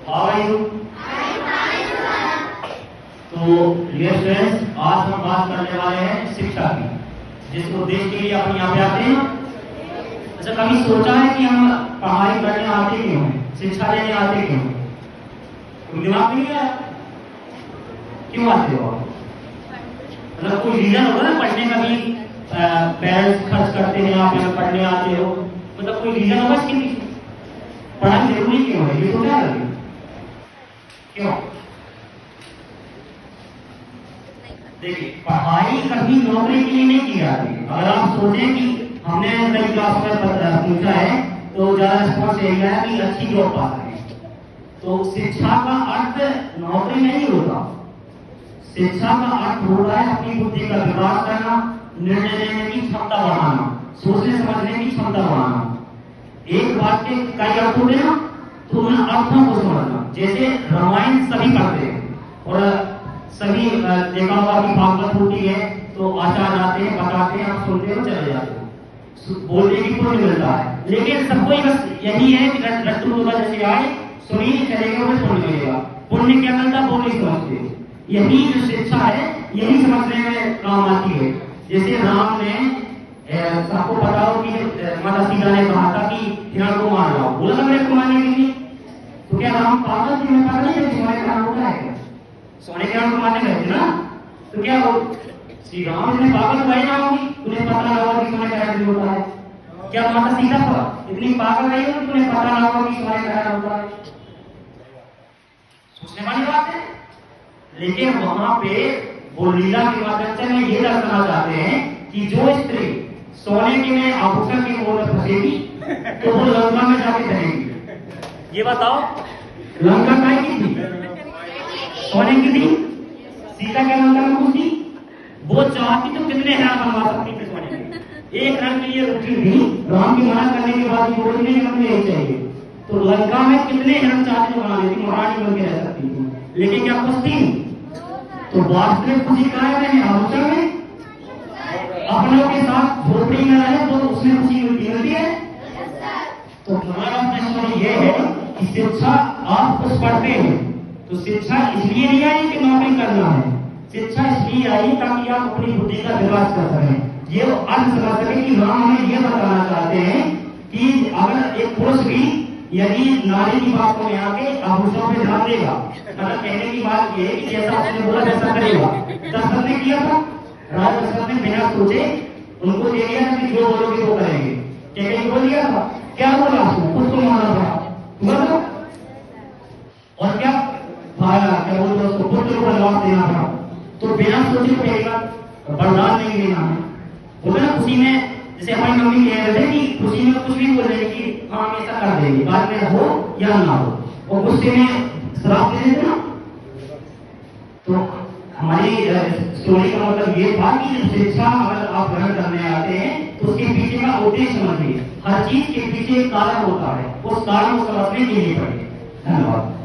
How are you? तो ये students, आज हम बात करने वाले हैं शिक्षा की, जिस उद्देश्य के लिए अपन यहाँ पे आते हैं। अच्छा, कभी सोचा है कि हम पढ़ाई करने आते क्यों हैं, शिक्षा लेने आते क्यों हैं? कोई दिमाग नहीं है क्यों आते हो आप? मतलब कोई रीजन होगा ना पढ़ने का भी, पेरेंट्स खर्च करते हैं, आप यहाँ पढ़ने आते हो, मतलब कोई रीजन होगा इसके पीछे। पढ़ाई जरूरी क्यों है, ये तो क्या लगे क्यों? देखिए, पढ़ाई कभी नौकरी के लिए नहीं की जाती। अगर आप सोचें कि हमने कई क्लास में पूछा है तो ज्यादा रिस्पॉन्स यही है कि अच्छी जॉब पा सकें, तो शिक्षा का अर्थ नौकरी नहीं होता। शिक्षा का अर्थ होता है अपनी बुद्धि का विकास करना, निर्णय लेने की क्षमता बढ़ाना, सोचने समझने की क्षमता बढ़ाना। एक बात के कई अर्थ होते हैं ना, तो उन अर्थों को समझना। जैसे रामायण सभी पढ़ते हैं और सभी देखा होगा कि भागवत होती है तो आचार्य आते हैं, बताते हैं, आप सुनते हो, चले जाते हो, बोलने की पुण्य मिलता है। लेकिन सबको बस यही है कि रट्टू होगा, जैसे आए सुनी चलेगा वो पुण्य मिलेगा। पुण्य क्या मिलता है वो नहीं समझते। यही जो शिक्षा है यही समझने में काम आती है। जैसे राम ने, सबको पता हो कि माता सीता ने कहा था कि हिरण को मार लाओ, बोला मेरे को मारने के लिए, तो क्या राम पागल थे? मैं पागल नहीं, तुम्हारे काम होता है सोने के हिरण को मारने गए थे ना, तो क्या हो श्री राम इतने पागल हुए ना होगी, तुम्हें पता ना होगा कि सोने का हिरण होता है? क्या माता सीता पर इतनी पागल नहीं होगी, तुम्हें पता ना होगा कि सोने का हिरण होता है? सोचने वाली बात है। लेकिन वहां पे वो लीला के माध्यम से हम ये दर्शाना चाहते हैं कि जो स्त्री सोने के में आभूषण की मोह में फंसेगी तो वो लंका में जाके रहेगी। ये बताओ, लंका काय की थी? सोने की थी। सीता क्या लंका में घुसी? वो चाहती तो कितने हिरण बनवा सकती थी सोने के, एक हिरण के लिए रुकी थी। राम की मना करने के बाद वो बोली नहीं हमें यही चाहिए, तो लंका में कितने हिरण चाहती तो बना लेती, महारानी बन के रह सकती थी। लेकिन क्या खुश थी? तो वास्तविक खुशी कहाँ है? आभूषण में। अपनों के साथ झोपड़ी में रहे तो उसमें खुशी मिलती है। तो हमारा प्रश्न ये है कि शिक्षा आप कुछ पढ़ते हैं तो शिक्षा इसलिए नहीं आई कि नौकरी करना है, शिक्षा इसलिए आई ताकि आप अपनी बुद्धि का विकास कर सकें। ये अर्थ समझ सकें कि राम हमें ये बताना चाहते हैं कि अगर एक पुरुष भी यदि नारी की बात को यहाँ के आभूषणों पे ध्यान देगा, मतलब कहने की बात ये कि जैसा उसने बोला वैसा करेगा। दशरथ ने किया था, राजा दशरथ ने बिना सोचे उनको दे दिया कि जो बोलोगे वो करेंगे। कहने को दिया था, क्या बोला उसने? खुद को माना था, और क्या क्या बोलते उसको पुत्र को बनवास देना था, तो बिना सोचे कहेगा वरदान नहीं देना है। बोले ना खुशी में, जैसे हमारी मम्मी कह रहे थे कि खुशी में कुछ भी बोल रहे कि हाँ हम ऐसा कर देंगे, बाद में हो या ना हो, और गुस्से में श्राप दे देते ना। तो हमारी स्टोरी का मतलब ये था कि शिक्षा अगर आप ग्रहण करने आते हैं तो उसके पीछे का उद्देश्य समझिए। हर चीज के पीछे एक कारण होता है, उस कारण को समझने के लिए पढ़िए। धन्यवाद।